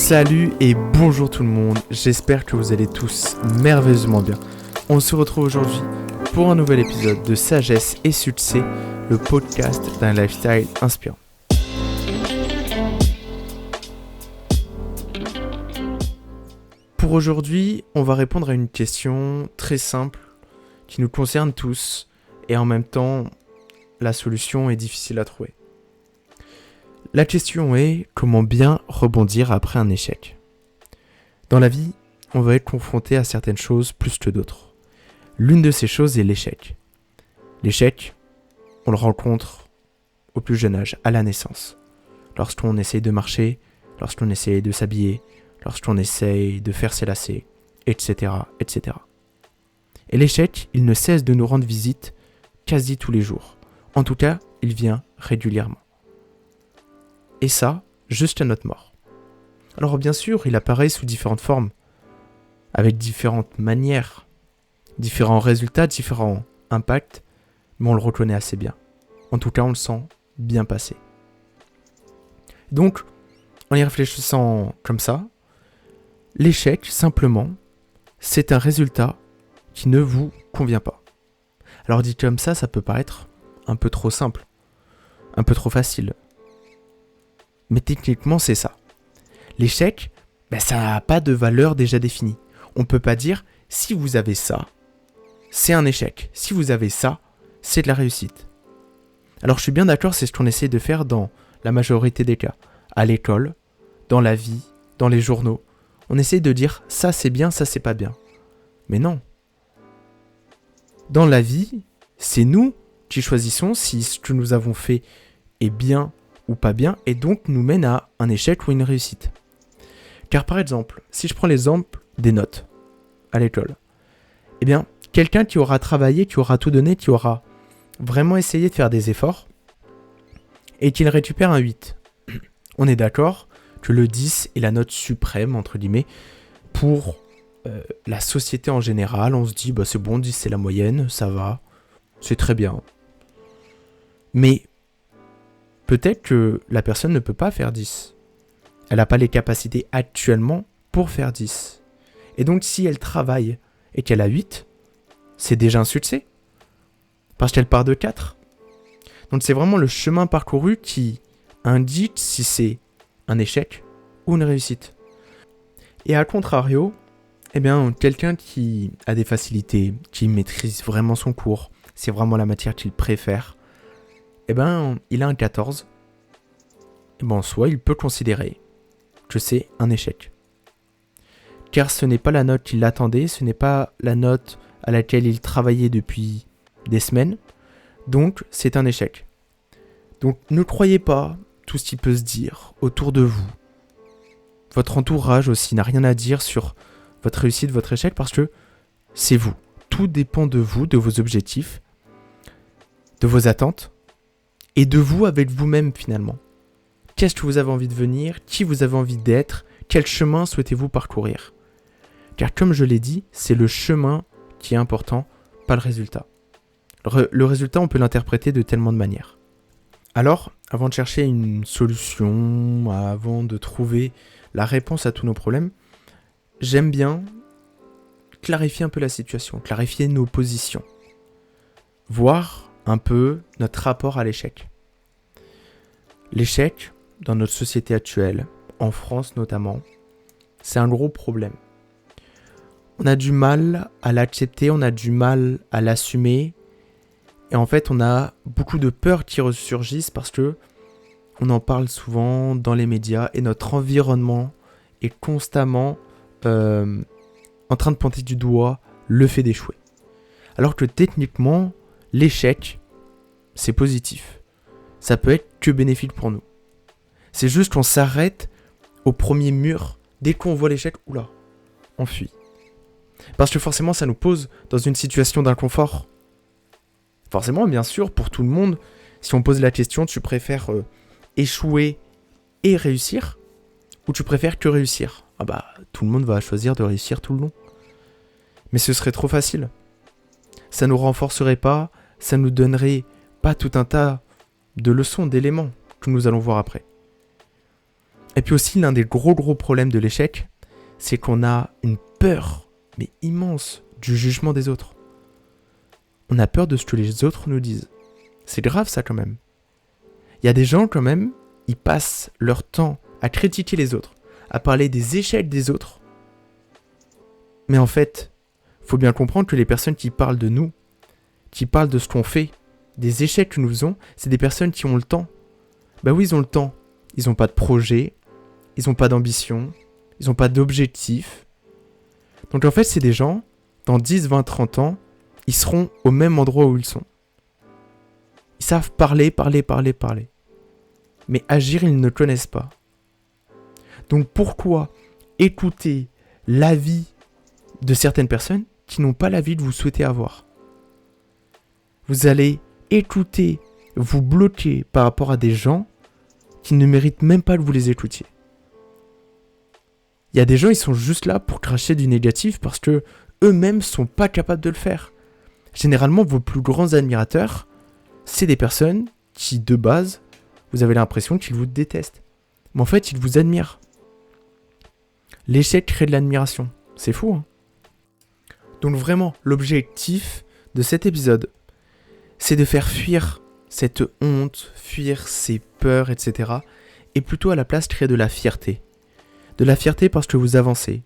Salut et bonjour tout le monde, j'espère que vous allez tous merveilleusement bien. On se retrouve aujourd'hui pour un nouvel épisode de Sagesse et Succès, le podcast d'un lifestyle inspirant. Pour aujourd'hui, on va répondre à une question très simple qui nous concerne tous et en même temps, la solution est difficile à trouver. La question est comment bien rebondir après un échec. Dans la vie, on va être confronté à certaines choses plus que d'autres. L'une de ces choses est l'échec. L'échec, on le rencontre au plus jeune âge, à la naissance. Lorsqu'on essaye de marcher, lorsqu'on essaye de s'habiller, lorsqu'on essaye de faire ses lacets, etc., etc. Et l'échec, il ne cesse de nous rendre visite quasi tous les jours. En tout cas, il vient régulièrement. Et ça, jusqu'à notre mort. Alors bien sûr, il apparaît sous différentes formes, avec différentes manières, différents résultats, différents impacts, mais on le reconnaît assez bien. En tout cas, on le sent bien passer. Donc, en y réfléchissant comme ça, l'échec, simplement, c'est un résultat qui ne vous convient pas. Alors dit comme ça peut paraître un peu trop simple, un peu trop facile. Mais techniquement, c'est ça. L'échec, ça n'a pas de valeur déjà définie. On ne peut pas dire, si vous avez ça, c'est un échec. Si vous avez ça, c'est de la réussite. Alors je suis bien d'accord, c'est ce qu'on essaie de faire dans la majorité des cas. À l'école, dans la vie, dans les journaux. On essaie de dire, ça c'est bien, ça c'est pas bien. Mais non. Dans la vie, c'est nous qui choisissons si ce que nous avons fait est bien ou pas bien, et donc nous mène à un échec ou une réussite. Car par exemple, si je prends l'exemple des notes à l'école, quelqu'un qui aura travaillé, qui aura tout donné, qui aura vraiment essayé de faire des efforts, et qu'il récupère un 8. On est d'accord que le 10 est la note suprême, entre guillemets, pour la société en général. On se dit, c'est bon, 10 c'est la moyenne, ça va, c'est très bien. Mais peut-être que la personne ne peut pas faire 10. Elle n'a pas les capacités actuellement pour faire 10. Et donc si elle travaille et qu'elle a 8, c'est déjà un succès. Parce qu'elle part de 4. Donc c'est vraiment le chemin parcouru qui indique si c'est un échec ou une réussite. Et à contrario, quelqu'un qui a des facilités, qui maîtrise vraiment son cours, c'est vraiment la matière qu'il préfère, il a un 14. En soi, il peut considérer que c'est un échec. Car ce n'est pas la note qu'il attendait, ce n'est pas la note à laquelle il travaillait depuis des semaines. Donc, c'est un échec. Donc, ne croyez pas tout ce qui peut se dire autour de vous. Votre entourage aussi n'a rien à dire sur votre réussite, votre échec, parce que c'est vous. Tout dépend de vous, de vos objectifs, de vos attentes, et de vous avec vous-même finalement. Qu'est-ce que vous avez envie de devenir? Qui vous avez envie d'être? Quel chemin souhaitez-vous parcourir? Car comme je l'ai dit, c'est le chemin qui est important, pas le résultat. Le résultat, on peut l'interpréter de tellement de manières. Alors, avant de chercher une solution, avant de trouver la réponse à tous nos problèmes, j'aime bien clarifier un peu la situation, clarifier nos positions. Voir un peu notre rapport à l'échec. L'échec, dans notre société actuelle, en France notamment, c'est un gros problème. On a du mal à l'accepter, on a du mal à l'assumer, et en fait on a beaucoup de peurs qui ressurgissent parce que on en parle souvent dans les médias et notre environnement est constamment en train de pointer du doigt le fait d'échouer. Alors que techniquement, l'échec, c'est positif. Ça peut être que bénéfique pour nous. C'est juste qu'on s'arrête au premier mur. Dès qu'on voit l'échec, on fuit. Parce que forcément, ça nous pose dans une situation d'inconfort. Forcément, bien sûr, pour tout le monde, si on pose la question, tu préfères échouer et réussir, ou tu préfères que réussir? Tout le monde va choisir de réussir tout le long. Mais ce serait trop facile. Ça nous renforcerait pas, ça nous donnerait pas tout un tas de leçons, d'éléments que nous allons voir après. Et puis aussi, l'un des gros problèmes de l'échec, c'est qu'on a une peur, mais immense, du jugement des autres. On a peur de ce que les autres nous disent. C'est grave ça quand même. Il y a des gens quand même, ils passent leur temps à critiquer les autres, à parler des échecs des autres. Mais en fait, faut bien comprendre que les personnes qui parlent de nous, qui parlent de ce qu'on fait, des échecs que nous faisons, c'est des personnes qui ont le temps. Bah oui, ils ont le temps. Ils n'ont pas de projet, ils n'ont pas d'ambition, ils n'ont pas d'objectif. Donc en fait, c'est des gens, dans 10, 20, 30 ans, ils seront au même endroit où ils sont. Ils savent parler. Mais agir, ils ne connaissent pas. Donc pourquoi écouter l'avis de certaines personnes qui n'ont pas l'avis que vous souhaitez avoir ? Vous allez écouter, vous bloquer par rapport à des gens qui ne méritent même pas que vous les écoutiez. Il y a des gens, ils sont juste là pour cracher du négatif parce que eux-mêmes sont pas capables de le faire. Généralement, vos plus grands admirateurs, c'est des personnes qui, de base, vous avez l'impression qu'ils vous détestent. Mais en fait, ils vous admirent. L'échec crée de l'admiration. C'est fou, hein ? Donc vraiment, l'objectif de cet épisode, c'est de faire fuir cette honte, fuir ces peurs, etc. Et plutôt à la place créer de la fierté. De la fierté parce que vous avancez.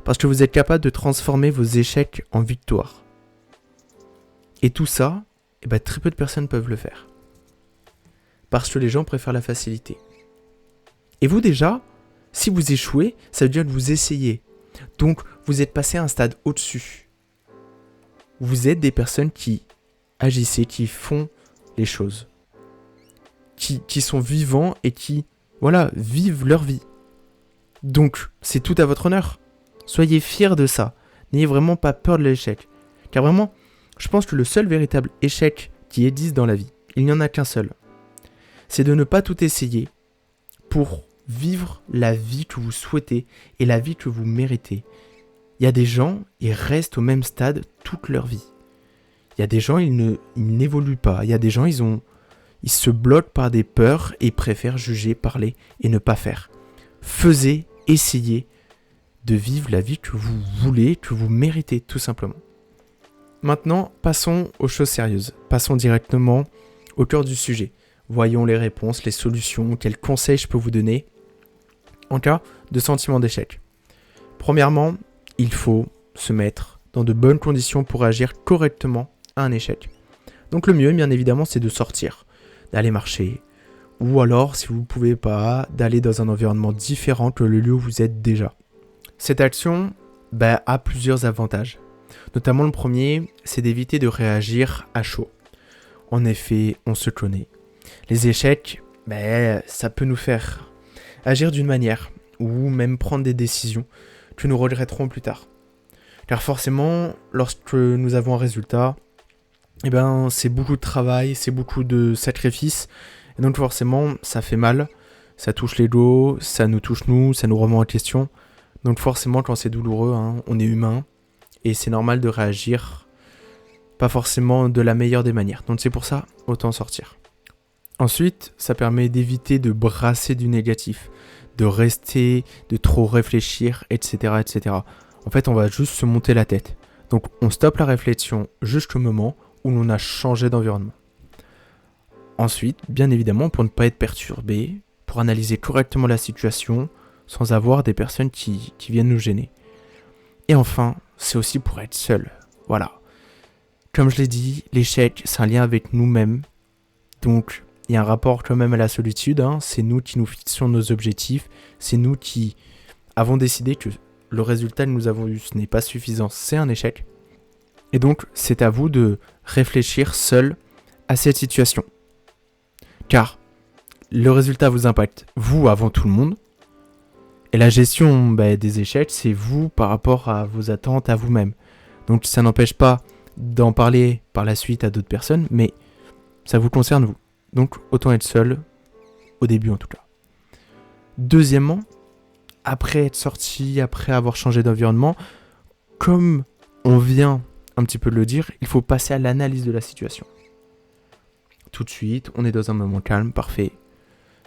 Parce que vous êtes capable de transformer vos échecs en victoires. Et tout ça, très peu de personnes peuvent le faire. Parce que les gens préfèrent la facilité. Et vous déjà, si vous échouez, ça veut dire que vous essayez. Donc, vous êtes passé à un stade au-dessus. Vous êtes des personnes qui agissent, qui font les choses. Qui sont vivants et qui, vivent leur vie. Donc, c'est tout à votre honneur. Soyez fiers de ça. N'ayez vraiment pas peur de l'échec. Car vraiment, je pense que le seul véritable échec qui existe dans la vie, il n'y en a qu'un seul. C'est de ne pas tout essayer pour vivre la vie que vous souhaitez et la vie que vous méritez. Il y a des gens, ils restent au même stade toute leur vie. Il y a des gens, ils n'évoluent pas. Il y a des gens, ils se bloquent par des peurs et préfèrent juger, parler et ne pas faire. Essayez de vivre la vie que vous voulez, que vous méritez, tout simplement. Maintenant, passons aux choses sérieuses. Passons directement au cœur du sujet. Voyons les réponses, les solutions, quels conseils je peux vous donner en cas de sentiment d'échec. Premièrement, il faut se mettre dans de bonnes conditions pour agir correctement à un échec. Donc le mieux, bien évidemment, c'est de sortir, d'aller marcher, ou alors, si vous ne pouvez pas, d'aller dans un environnement différent que le lieu où vous êtes déjà. Cette action a plusieurs avantages. Notamment le premier, c'est d'éviter de réagir à chaud. En effet, on se connaît. Les échecs, ça peut nous faire agir d'une manière, ou même prendre des décisions que nous regretterons plus tard. Car forcément, lorsque nous avons un résultat, c'est beaucoup de travail, c'est beaucoup de sacrifices, et donc forcément, ça fait mal, ça touche l'ego, ça nous touche nous, ça nous remet en question. Donc forcément, quand c'est douloureux, on est humain, et c'est normal de réagir pas forcément de la meilleure des manières. Donc c'est pour ça, autant sortir. Ensuite, ça permet d'éviter de brasser du négatif, de rester, de trop réfléchir, etc., etc. En fait, on va juste se monter la tête. Donc on stoppe la réflexion jusqu'au moment où l'on a changé d'environnement. Ensuite, bien évidemment, pour ne pas être perturbé, pour analyser correctement la situation, sans avoir des personnes qui viennent nous gêner. Et enfin, c'est aussi pour être seul. Voilà. Comme je l'ai dit, l'échec, c'est un lien avec nous-mêmes. Donc, il y a un rapport quand même à la solitude. C'est nous qui nous fixons nos objectifs. C'est nous qui avons décidé que le résultat que nous avons eu, ce n'est pas suffisant, c'est un échec. Et donc, c'est à vous de réfléchir seul à cette situation. Car le résultat vous impacte, vous avant tout le monde. Et la gestion des échecs, c'est vous par rapport à vos attentes, à vous-même. Donc ça n'empêche pas d'en parler par la suite à d'autres personnes, mais ça vous concerne vous. Donc autant être seul, au début en tout cas. Deuxièmement, après être sorti, après avoir changé d'environnement, comme on vient un petit peu de le dire, il faut passer à l'analyse de la situation. Tout de suite, on est dans un moment calme, parfait.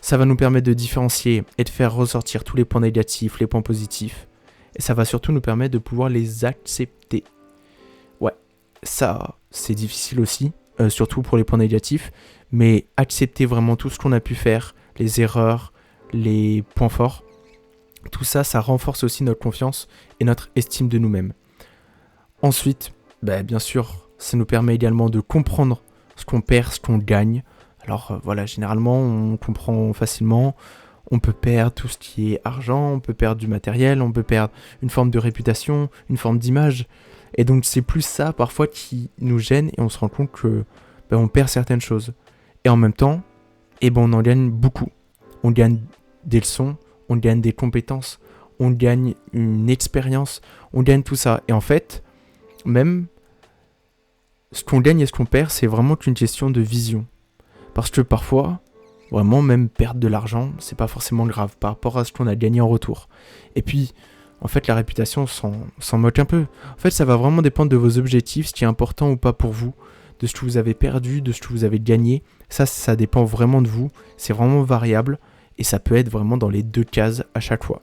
Ça va nous permettre de différencier et de faire ressortir tous les points négatifs, les points positifs. Et ça va surtout nous permettre de pouvoir les accepter. Ouais, ça, c'est difficile aussi, surtout pour les points négatifs. Mais accepter vraiment tout ce qu'on a pu faire, les erreurs, les points forts, tout ça, ça renforce aussi notre confiance et notre estime de nous-mêmes. Ensuite, bien sûr, ça nous permet également de comprendre ce qu'on perd, ce qu'on gagne. Alors voilà, généralement, on comprend facilement. On peut perdre tout ce qui est argent, on peut perdre du matériel, on peut perdre une forme de réputation, une forme d'image. Et donc c'est plus ça parfois qui nous gêne et on se rend compte que on perd certaines choses. Et en même temps, on en gagne beaucoup. On gagne des leçons, on gagne des compétences, on gagne une expérience, on gagne tout ça. Et en fait, même ce qu'on gagne et ce qu'on perd, c'est vraiment qu'une question de vision. Parce que parfois, vraiment, même perdre de l'argent, c'est pas forcément grave par rapport à ce qu'on a gagné en retour. Et puis, en fait, la réputation s'en moque un peu. En fait, ça va vraiment dépendre de vos objectifs, ce qui est important ou pas pour vous, de ce que vous avez perdu, de ce que vous avez gagné. Ça dépend vraiment de vous. C'est vraiment variable et ça peut être vraiment dans les deux cases à chaque fois.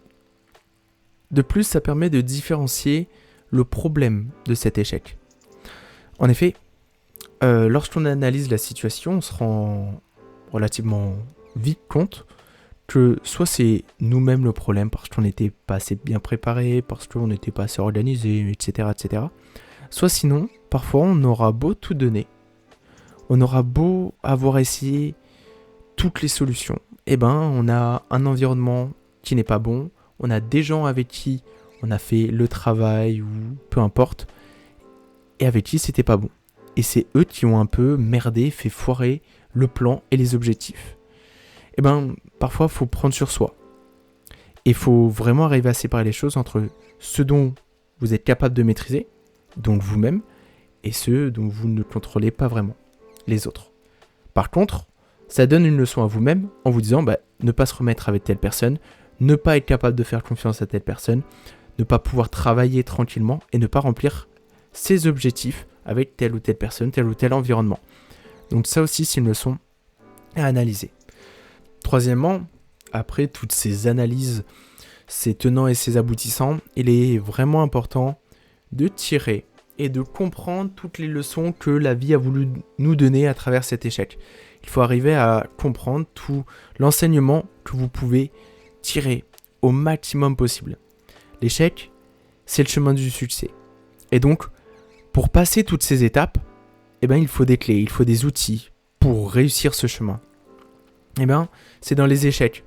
De plus, ça permet de différencier le problème de cet échec. En effet, lorsqu'on analyse la situation, on se rend relativement vite compte que soit c'est nous-mêmes le problème parce qu'on n'était pas assez bien préparé, parce qu'on n'était pas assez organisé, etc., etc. Soit sinon, parfois on aura beau tout donner, on aura beau avoir essayé toutes les solutions, on a un environnement qui n'est pas bon, on a des gens avec qui on a fait le travail ou peu importe, et avec qui c'était pas bon. Et c'est eux qui ont un peu merdé, fait foirer le plan et les objectifs. Parfois, il faut prendre sur soi. Et il faut vraiment arriver à séparer les choses entre ce dont vous êtes capable de maîtriser, donc vous-même, et ceux dont vous ne contrôlez pas vraiment, les autres. Par contre, ça donne une leçon à vous-même en vous disant ne pas se remettre avec telle personne, ne pas être capable de faire confiance à telle personne, ne pas pouvoir travailler tranquillement et ne pas remplir ses objectifs avec telle ou telle personne, tel ou tel environnement. Donc ça aussi, c'est une leçon à analyser. Troisièmement, après toutes ces analyses, ces tenants et ces aboutissants, il est vraiment important de tirer et de comprendre toutes les leçons que la vie a voulu nous donner à travers cet échec. Il faut arriver à comprendre tout l'enseignement que vous pouvez tirer au maximum possible. L'échec, c'est le chemin du succès. Et donc, pour passer toutes ces étapes, il faut des clés, il faut des outils pour réussir ce chemin. C'est dans les échecs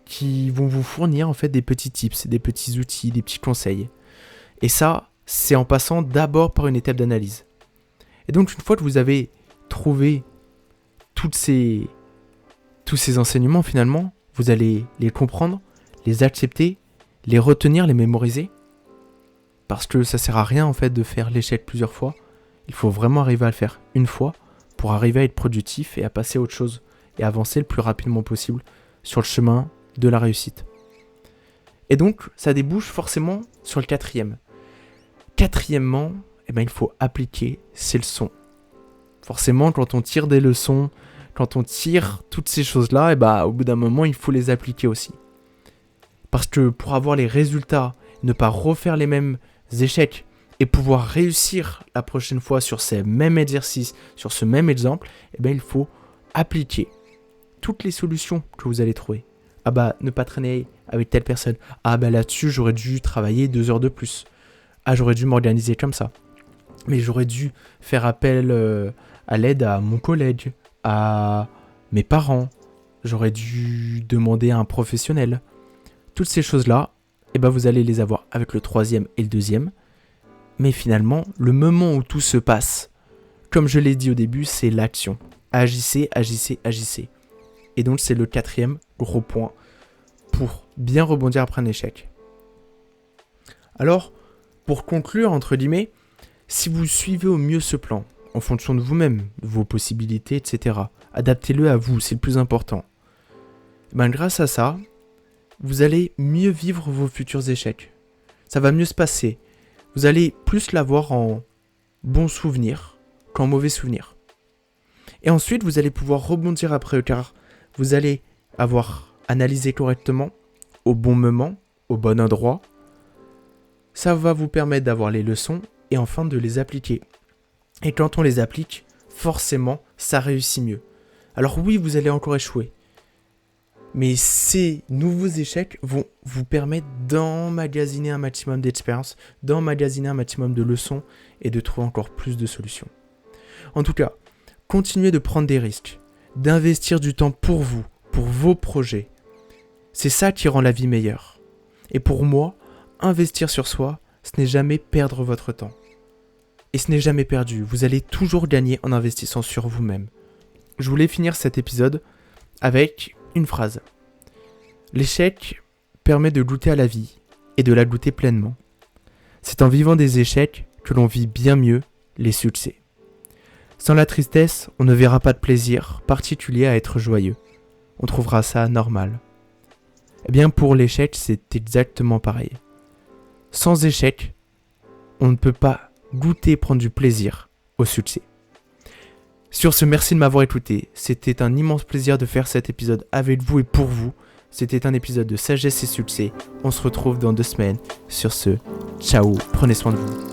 qui vont vous fournir en fait des petits tips, des petits outils, des petits conseils. Et ça, c'est en passant d'abord par une étape d'analyse. Et donc, une fois que vous avez trouvé tous ces enseignements, finalement, vous allez les comprendre, les accepter, les retenir, les mémoriser. Parce que ça sert à rien en fait de faire l'échec plusieurs fois. Il faut vraiment arriver à le faire une fois pour arriver à être productif et à passer à autre chose et avancer le plus rapidement possible sur le chemin de la réussite. Et donc, ça débouche forcément sur le quatrième. Quatrièmement, il faut appliquer ces leçons. Forcément, quand on tire des leçons, quand on tire toutes ces choses-là, au bout d'un moment, il faut les appliquer aussi. Parce que pour avoir les résultats, ne pas refaire les mêmes échecs et pouvoir réussir la prochaine fois sur ces mêmes exercices, sur ce même exemple, il faut appliquer toutes les solutions que vous allez trouver. Ne pas traîner avec telle personne. Là-dessus, j'aurais dû travailler 2 heures de plus. J'aurais dû m'organiser comme ça. Mais j'aurais dû faire appel à l'aide à mon collègue, à mes parents. J'aurais dû demander à un professionnel. Toutes ces choses-là, vous allez les avoir avec le troisième et le deuxième. Mais finalement, le moment où tout se passe, comme je l'ai dit au début, c'est l'action. Agissez, agissez, agissez. Et donc, c'est le quatrième gros point pour bien rebondir après un échec. Alors, pour conclure, entre guillemets, si vous suivez au mieux ce plan, en fonction de vous-même, vos possibilités, etc., adaptez-le à vous, c'est le plus important. Grâce à ça, vous allez mieux vivre vos futurs échecs. Ça va mieux se passer. Vous allez plus l'avoir en bons souvenirs qu'en mauvais souvenirs. Et ensuite, vous allez pouvoir rebondir après, car vous allez avoir analysé correctement, au bon moment, au bon endroit. Ça va vous permettre d'avoir les leçons et enfin de les appliquer. Et quand on les applique, forcément, ça réussit mieux. Alors oui, vous allez encore échouer. Mais ces nouveaux échecs vont vous permettre d'emmagasiner un maximum d'expérience, d'emmagasiner un maximum de leçons et de trouver encore plus de solutions. En tout cas, continuez de prendre des risques, d'investir du temps pour vous, pour vos projets. C'est ça qui rend la vie meilleure. Et pour moi, investir sur soi, ce n'est jamais perdre votre temps. Et ce n'est jamais perdu, vous allez toujours gagner en investissant sur vous-même. Je voulais finir cet épisode avec une phrase. L'échec permet de goûter à la vie et de la goûter pleinement. C'est en vivant des échecs que l'on vit bien mieux les succès. Sans la tristesse, on ne verra pas de plaisir particulier à être joyeux. On trouvera ça normal. Eh bien pour l'échec, c'est exactement pareil. Sans échec, on ne peut pas goûter et prendre du plaisir au succès. Sur ce, merci de m'avoir écouté. C'était un immense plaisir de faire cet épisode avec vous et pour vous. C'était un épisode de Sagesse et Succès. On se retrouve dans 2 semaines. Sur ce, ciao, prenez soin de vous.